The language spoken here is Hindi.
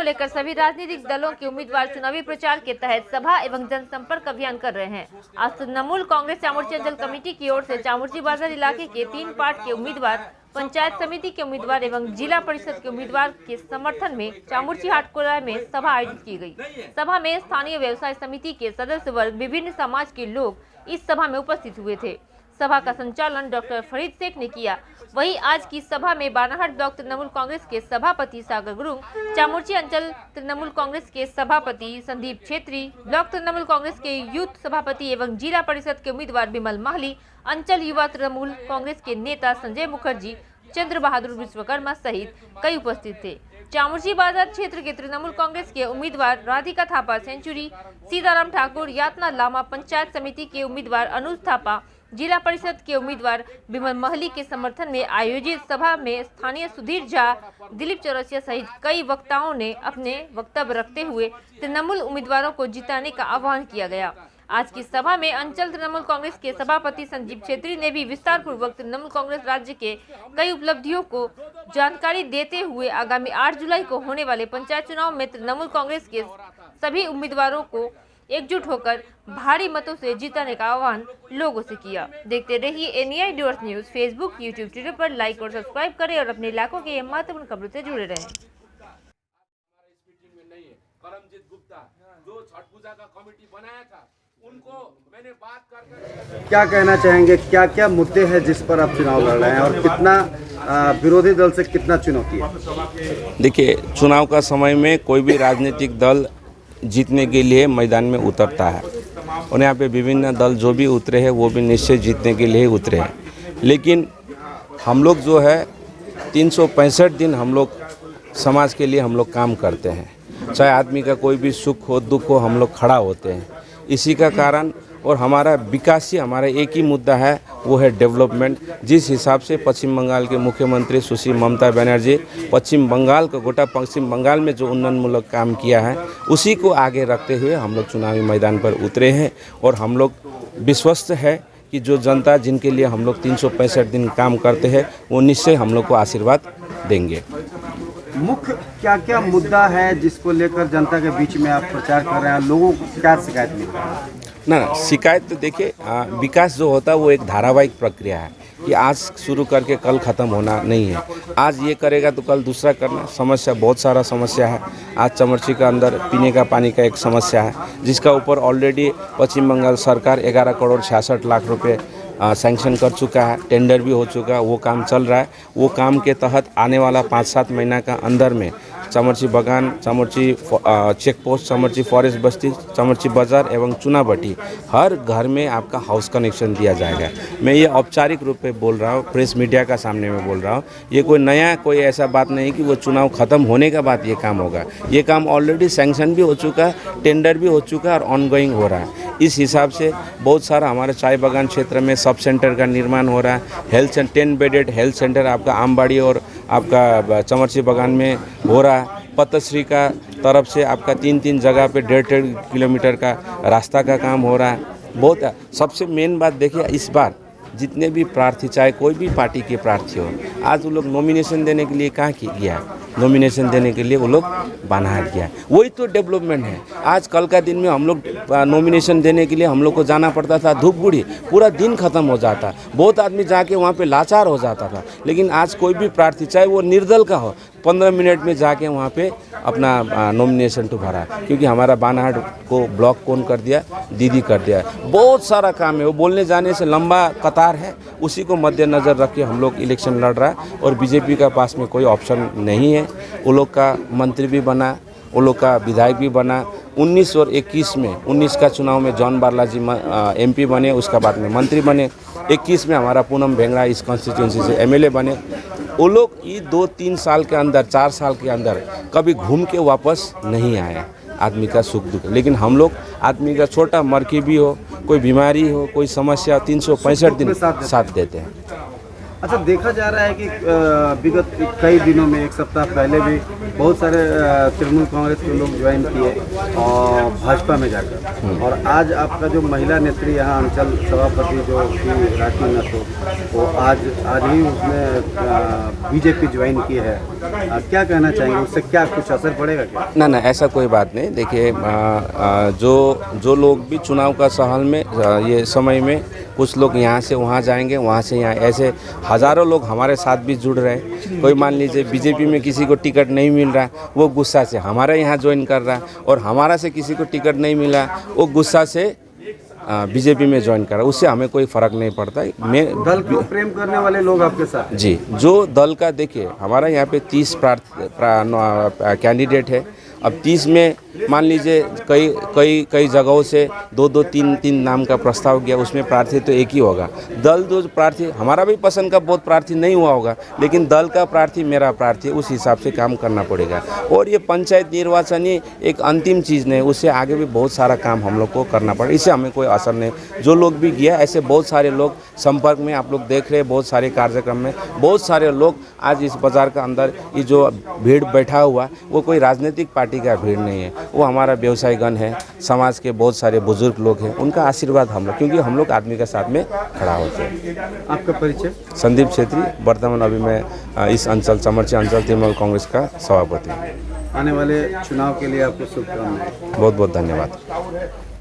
लेकर सभी राजनीतिक दलों के उम्मीदवार चुनावी प्रचार के तहत सभा एवं जनसंपर्क अभियान कर रहे हैं। आज तृणमूल कांग्रेस चामुर्ची अंचल कमेटी की ओर से चामुर्ची बाजार इलाके के 3 पार्ट के उम्मीदवार, पंचायत समिति के उम्मीदवार एवं जिला परिषद के उम्मीदवार के समर्थन में चामुर्ची हाटकोला में सभा आयोजित की गई। सभा में स्थानीय व्यवसाय समिति के सदस्य वर्ग, विभिन्न समाज के लोग इस सभा में उपस्थित हुए थे। सभा का संचालन डॉक्टर फरीद शेख ने किया। वहीं आज की सभा में बानाहाट ब्लॉक तृणमूल कांग्रेस के सभापति सागर गुरुंग, चामुर्ची अंचल तृणमूल कांग्रेस के सभापति संदीप छेत्री, ब्लॉक तृणमूल कांग्रेस के यूथ सभापति एवं जिला परिषद के उम्मीदवार बिमल माहली, अंचल युवा तृणमूल कांग्रेस के नेता संजय मुखर्जी, चंद्र बहादुर विश्वकर्मा सहित कई उपस्थित थे। चामुर्ची बाजार क्षेत्र के तृणमूल कांग्रेस के उम्मीदवार राधिका थापा सेंचुरी, सीताराम ठाकुर, यातना लामा, पंचायत समिति के उम्मीदवार अनुज थापा, जिला परिषद के उम्मीदवार बिमल महली के समर्थन में आयोजित सभा में स्थानीय सुधीर झा, दिलीप चौरसिया सहित कई वक्ताओं ने अपने वक्तव्य रखते हुए तृणमूल उम्मीदवारों को जिताने का आह्वान किया गया। आज की सभा में अंचल तृणमूल कांग्रेस के सभापति संदीप छेत्री ने भी विस्तार पूर्वक तृणमूल कांग्रेस राज्य के कई उपलब्धियों को जानकारी देते हुए आगामी 8 जुलाई को होने वाले पंचायत चुनाव में तृणमूल कांग्रेस के सभी उम्मीदवारों को एकजुट होकर भारी मतों से जीताने का आह्वान लोगों से किया। देखते रहिए ANI news news, Facebook, YouTube, Twitter पर लाइक और सब्सक्राइब करें और अपने इलाकों के महत्वपूर्ण खबरों से जुड़े रहें। करमजीत गुप्ता जो छठ पूजा का कमेटी बनाया था, उनको मैंने बात कर क्या कहना चाहेंगे, क्या क्या मुद्दे हैं जिस पर आप चुनाव लड़ रहे हैं और कितना विरोधी दल से कितना चुनौती है? देखिए, चुनाव का समय में कोई भी राजनीतिक दल जीतने के लिए मैदान में उतरता है और यहाँ पे विभिन्न दल जो भी उतरे हैं वो भी निश्चय जीतने के लिए उतरे हैं। लेकिन हम लोग जो है 365 दिन हम लोग समाज के लिए हम लोग काम करते हैं। चाहे आदमी का कोई भी सुख हो दुख हो, हम लोग खड़ा होते हैं। इसी का कारण और हमारा विकास ही हमारा एक ही मुद्दा है, वो है डेवलपमेंट। जिस हिसाब से पश्चिम बंगाल के मुख्यमंत्री सुश्री ममता बनर्जी पश्चिम बंगाल को गोटा पश्चिम बंगाल में जो उन्नयनमूलक काम किया है, उसी को आगे रखते हुए हम लोग चुनावी मैदान पर उतरे हैं और हम लोग विश्वस्त है कि जो जनता जिनके लिए हम लोग 365 दिन काम करते हैं वो निश्चय हम लोग को आशीर्वाद देंगे। मुख्य क्या क्या मुद्दा है जिसको लेकर जनता के बीच में आप प्रचार कर रहे हैं? लोगों को क्या शिकायत मिल रहा है? ना शिकायत तो देखिए, विकास जो होता है वो एक धारावाहिक प्रक्रिया है कि आज शुरू करके कल ख़त्म होना नहीं है। आज ये करेगा तो कल दूसरा करना। समस्या बहुत सारा समस्या है। आज चामुर्ची का अंदर पीने का पानी का एक समस्या है जिसका ऊपर ऑलरेडी पश्चिम बंगाल सरकार 11 करोड़ 66 लाख रुपए सैंक्शन कर चुका है। टेंडर भी हो चुका है, वो काम चल रहा है। वो काम के तहत आने वाला 5-7 महीना का अंदर में चामुर्ची बागान, Chamurchi check post, Chamurchi forest बस्ती, चामुर्ची बाजार एवं चुनाभट्टी हर घर में आपका हाउस कनेक्शन दिया जाएगा। मैं ये औपचारिक रूप में बोल रहा हूँ, प्रेस मीडिया का सामने में बोल रहा हूँ। ये कोई नया कोई ऐसा बात नहीं कि वो चुनाव ख़त्म होने के बाद ये काम होगा। ये काम ऑलरेडी सैंक्शन भी हो चुका है, टेंडर भी हो चुका है और ऑनगोइंग हो रहा है। इस हिसाब से बहुत सारा हमारे चाय बागान क्षेत्र में सब सेंटर का निर्माण हो रहा है। हेल्थ 10 बेडेड हेल्थ सेंटर आपका आमबाड़ी और आपका चामुर्ची बागान में हो रहा है। पतश्री का तरफ से आपका 3 जगह पे 1.5 किलोमीटर का रास्ता का काम हो रहा है। बहुत सबसे मेन बात देखिए, इस बार जितने भी प्रार्थी, चाहे कोई भी पार्टी के प्रार्थी हो, आज वो लोग नॉमिनेशन देने के लिए कहाँ गया है? नॉमिनेशन देने के लिए वो लोग बानाहाट गया है। वही तो डेवलपमेंट है। आज कल का दिन में हम लोग नॉमिनेशन देने के लिए हम लोग को जाना पड़ता था धूपगुड़ी, पूरा दिन ख़त्म हो जाता। बहुत आदमी जाके वहाँ पे लाचार हो जाता था। लेकिन आज कोई भी प्रार्थी, चाहे वो निर्दल का हो, 15 मिनट में जाके वहाँ पे अपना नॉमिनेशन तो भरा। क्योंकि हमारा बानाहाट को ब्लॉक कौन कर दिया? दीदी कर दिया। बहुत सारा काम है, वो बोलने जाने से लंबा कतार है। उसी को मद्देनज़र रख के हम लोग इलेक्शन लड़ रहा है और बीजेपी का पास में कोई ऑप्शन नहीं है। वो लोग का मंत्री भी बना, वो लोग का विधायक भी बना। 19 और 21 में 19 का चुनाव में जॉन बालाजी MP बने, उसका बाद में मंत्री बने। 21 में हमारा पूनम भेंगड़ा इस कॉन्स्टिट्यूंसी से MLA बने। वो लोग ये 2-3 साल के अंदर, 4 साल के अंदर कभी घूम के वापस नहीं आए आदमी का सुख दुख। लेकिन हम लोग आदमी का छोटा मरकी भी हो, कोई बीमारी हो, कोई समस्या, 365 दिन साथ देते हैं। अच्छा, देखा जा रहा है कि विगत कई दिनों में, एक सप्ताह पहले भी बहुत सारे तृणमूल कांग्रेस के लोग ज्वाइन किए और भाजपा में जाकर, और आज आपका जो महिला नेत्री यहाँ अंचल सभापति जो कि राखी नथो, वो आज ही उसने बीजेपी ज्वाइन की है। क्या कहना चाहेंगे, उससे क्या कुछ असर पड़ेगा क्या? ना ऐसा कोई बात नहीं। देखिए, जो लोग भी चुनाव का सहल में ये समय में कुछ लोग यहाँ से वहाँ जाएंगे, वहाँ से यहाँ, ऐसे हज़ारों लोग हमारे साथ भी जुड़ रहे हैं। कोई मान लीजिए बीजेपी में किसी को टिकट नहीं मिल रहा, वो गुस्सा से हमारे यहाँ ज्वाइन कर रहा है, और हमारा से किसी को टिकट नहीं मिला, वो गुस्सा से बीजेपी में ज्वाइन कर रहा है। उससे हमें कोई फ़र्क नहीं पड़ता। मैं दल को प्रेम करने वाले लोग आपके साथ जी, जो दल का, देखिए हमारा यहाँ पे 30 कैंडिडेट है। अब 30 में मान लीजिए कई जगहों से 2-2, 3-3 नाम का प्रस्ताव गया, उसमें प्रार्थी तो एक ही होगा। दल जो प्रार्थी, हमारा भी पसंद का बहुत प्रार्थी नहीं हुआ होगा, लेकिन दल का प्रार्थी मेरा प्रार्थी, उस हिसाब से काम करना पड़ेगा। और ये पंचायत निर्वाचन ही एक अंतिम चीज़ नहीं, उससे आगे भी बहुत सारा काम हम लोग को करना पड़ेगा। इससे हमें कोई असर नहीं। जो लोग भी गया, ऐसे बहुत सारे लोग संपर्क में, आप लोग देख रहे हैं, बहुत सारे कार्यक्रम में बहुत सारे लोग आज इस बाज़ार का अंदर ये जो भीड़ बैठा हुआ, वो कोई राजनीतिक पार्टी का भीड़ नहीं है, वो हमारा व्यवसायीगण है, समाज के बहुत सारे बुजुर्ग लोग हैं, उनका आशीर्वाद हम लोग, क्योंकि हम लोग आदमी के साथ में खड़ा होते हैं। आपका परिचय? संदीप छेत्री, वर्तमान अभी मैं इस अंचल चामुर्ची अंचल तृणमूल कांग्रेस का सभापति हूँ। आने वाले चुनाव के लिए आपको शुभकामनाएं। बहुत बहुत धन्यवाद।